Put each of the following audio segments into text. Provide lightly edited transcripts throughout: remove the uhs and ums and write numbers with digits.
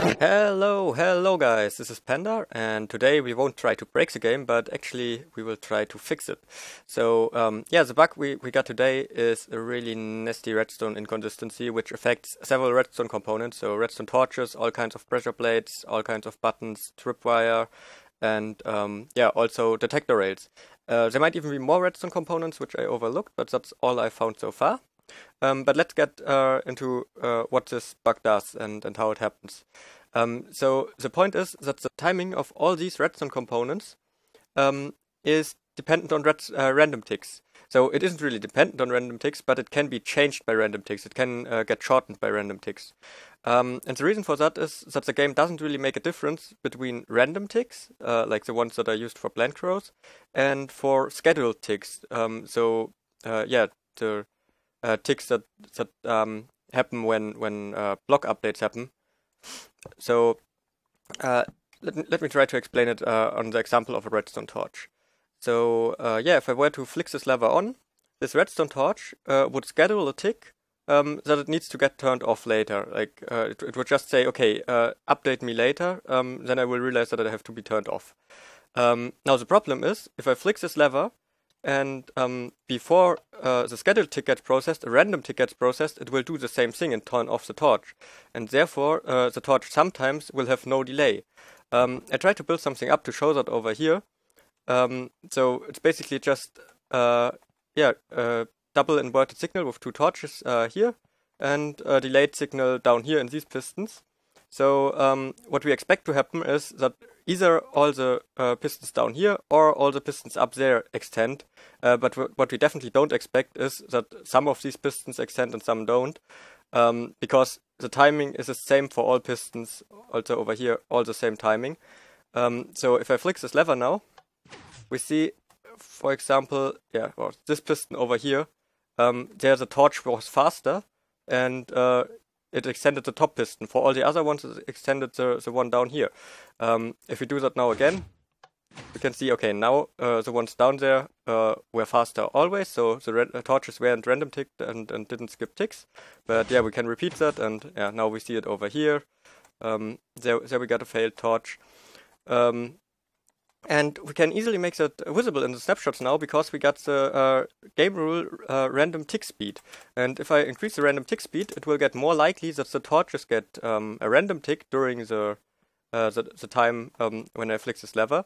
Hello guys, this is Panda, and today we won't try to break the game, but actually we will try to fix it. So yeah, the bug we got today is a really nasty redstone inconsistency, which affects several redstone components, so redstone torches, all kinds of pressure plates, all kinds of buttons, tripwire, and yeah, also detector rails. There might even be more redstone components, which I overlooked, but that's all I found so far. But let's get into what this bug does and how it happens. So the point is that the timing of all these redstone components is dependent on random ticks. So it isn't really dependent on random ticks, but it can be changed by random ticks. It can get shortened by random ticks. And the reason for that is that the game doesn't really make a difference between random ticks, like the ones that are used for plant growth, and for scheduled ticks. Yeah, the ticks that happen when block updates happen. So let me try to explain it on the example of a redstone torch. So yeah, if I were to flick this lever on, this redstone torch would schedule a tick that it needs to get turned off later. Like it would just say, okay, update me later, then I will realize that I have to be turned off. Now the problem is, if I flick this lever, and before the scheduled tick gets processed, a random tick gets processed, it will do the same thing and turn off the torch. And therefore, the torch sometimes will have no delay. I tried to build something up to show that over here. So it's basically just, double inverted signal with two torches here, and a delayed signal down here in these pistons. So what we expect to happen is that either all the pistons down here or all the pistons up there extend, but what we definitely don't expect is that some of these pistons extend and some don't, because the timing is the same for all pistons, also over here, all the same timing. So if I flick this lever now, we see, for example, this piston over here, there the torch was faster, and it extended the top piston. For all the other ones, it extended the one down here. If we do that now again, we can see, okay, now the ones down there were faster always, so the torches weren't random ticked and didn't skip ticks. But yeah, we can repeat that, and yeah, now we see it over here. There we got a failed torch. And we can easily make that visible in the snapshots now, because we got the game rule random tick speed. And if I increase the random tick speed, it will get more likely that the torches get a random tick during the time when I flick this lever.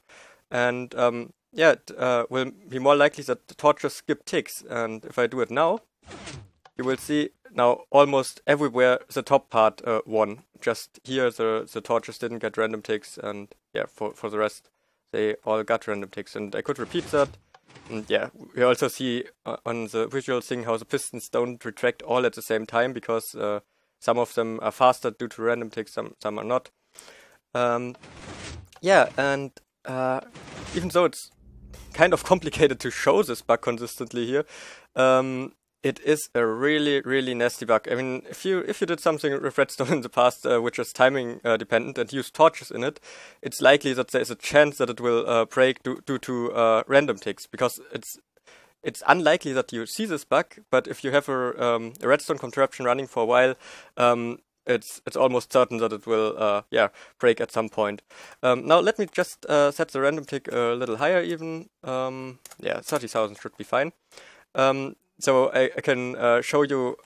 And yeah, it will be more likely that the torches skip ticks. And if I do it now, you will see now almost everywhere the top part won. Just here the torches didn't get random ticks, and yeah, for the rest, they all got random ticks, and I could repeat that. And yeah, we also see on the visual thing how the pistons don't retract all at the same time, because some of them are faster due to random ticks, some are not. Yeah, and even though it's kind of complicated to show this bug consistently here, it is a really nasty bug. I mean, if you did something with redstone in the past, which is timing dependent, and used torches in it, it's likely that there is a chance that it will break due to random ticks, because it's unlikely that you see this bug. But if you have a redstone contraption running for a while, it's almost certain that it will break at some point. Now let me just set the random tick a little higher even. Yeah, 30,000 should be fine. So I can show you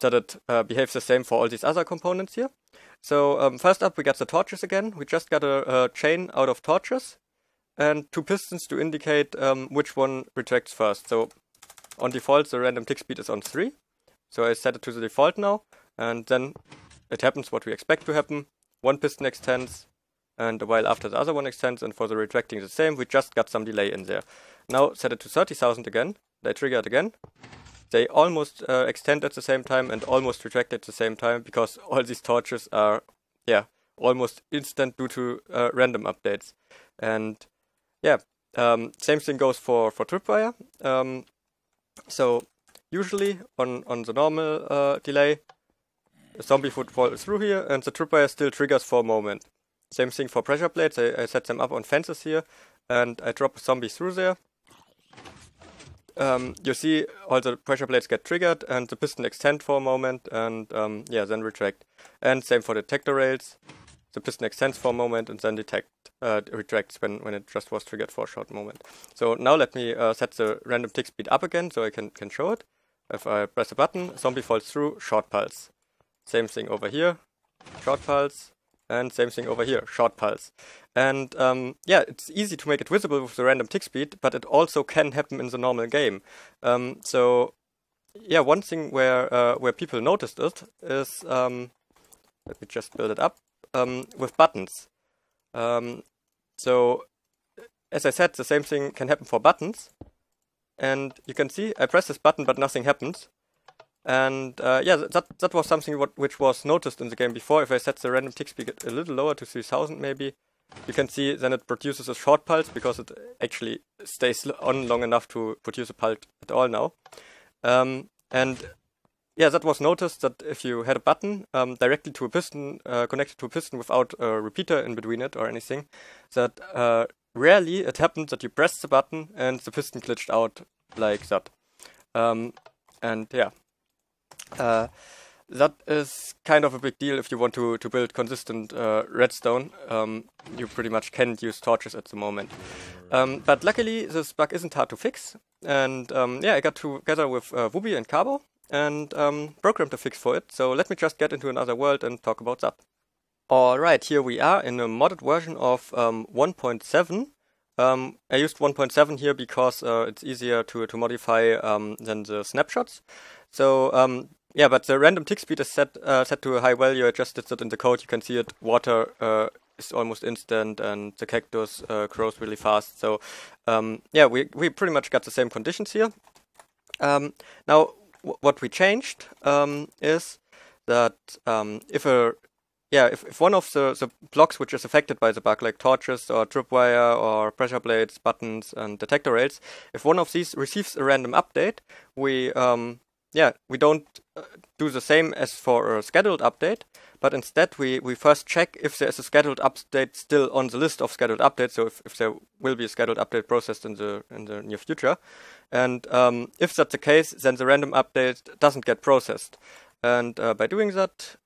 that it behaves the same for all these other components here. So first up, we got the torches again. We just got a chain out of torches and two pistons to indicate which one retracts first. So on default, the random tick speed is on 3. So I set it to the default now, and then it happens what we expect to happen. One piston extends, and a while after the other one extends, and for the retracting the same. We just got some delay in there. Now set it to 30,000 again. They trigger it again. They almost extend at the same time and almost retract at the same time, because all these torches are, almost instant due to random updates. And yeah, same thing goes for tripwire. So usually on the normal delay, a zombie would fall through here, and the tripwire still triggers for a moment. Same thing for pressure plates. I set them up on fences here, and I drop a zombie through there. You see all the pressure plates get triggered, and the piston extend for a moment, and then retract. And same for detector rails. the piston extends for a moment and then retracts when it just was triggered for a short moment. So now let me set the random tick speed up again so I can show it. If I press a button, zombie falls through, short pulse. Same thing over here, short pulse, and same thing over here, short pulse. And yeah, it's easy to make it visible with the random tick speed, but it also can happen in the normal game. So yeah, one thing where people noticed it is, let me just build it up, with buttons. So as I said, the same thing can happen for buttons. And you can see I press this button, but nothing happens. And yeah, that was something which was noticed in the game before. If I set the random tick speed a little lower to 3000 maybe, you can see then it produces a short pulse because it actually stays on long enough to produce a pulse at all now. And yeah, that was noticed that if you had a button directly to a piston, connected to a piston without a repeater in between it or anything, that rarely it happened that you pressed the button and the piston glitched out like that. And yeah. That is kind of a big deal if you want to build consistent redstone. You pretty much can't use torches at the moment. But luckily this bug isn't hard to fix. And yeah, I got together with Wubi and Carbo and programmed a fix for it. So let me just get into another world and talk about that. Alright, here we are in a modded version of 1.7. I used 1.7 here because it's easier to modify than the snapshots. So yeah, but the random tick speed is set to a high value. I just did that in the code. You can see it. Water is almost instant, and the cactus grows really fast. So yeah, we pretty much got the same conditions here. Now, what we changed is that if one of the blocks which is affected by the bug, like torches or tripwire or pressure plates, buttons, and detector rails, if one of these receives a random update, we don't do the same as for a scheduled update, but instead we first check if there is a scheduled update still on the list of scheduled updates, so if there will be a scheduled update processed in the near future. And if that's the case, then the random update doesn't get processed. And by doing that,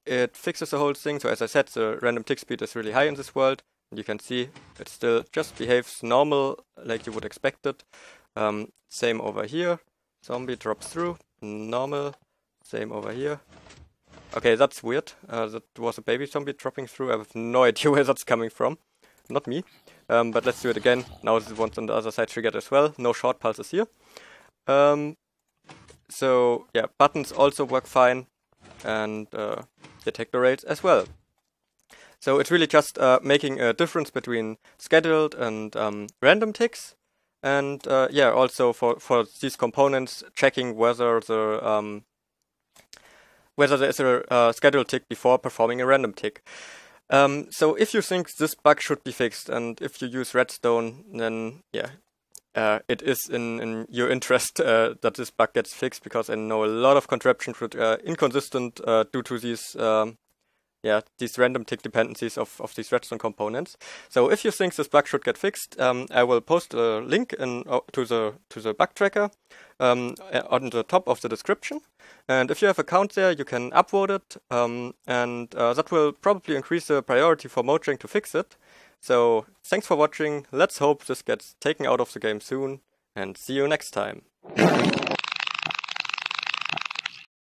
it fixes the whole thing. So as I said, the random tick speed is really high in this world. And you can see it still just behaves normal like you would expect it. Same over here. Zombie drops through. Normal. Same over here. Okay, that's weird. That was a baby zombie dropping through. I have no idea where that's coming from. Not me. But let's do it again. Now this one's on the other side triggered as well. No short pulses here. So yeah, buttons also work fine. And detector rates as well. So it's really just making a difference between scheduled and random ticks. And yeah, also for these components, checking whether there is a scheduled tick before performing a random tick. So if you think this bug should be fixed, and if you use redstone, then yeah, it is in your interest that this bug gets fixed, because I know a lot of contraptions would inconsistent due to these these random tick dependencies of these redstone components. So if you think this bug should get fixed, I will post a link to the bug tracker on the top of the description. And if you have an account there, you can upvote it, and that will probably increase the priority for Mojang to fix it. So thanks for watching. Let's hope this gets taken out of the game soon, and see you next time.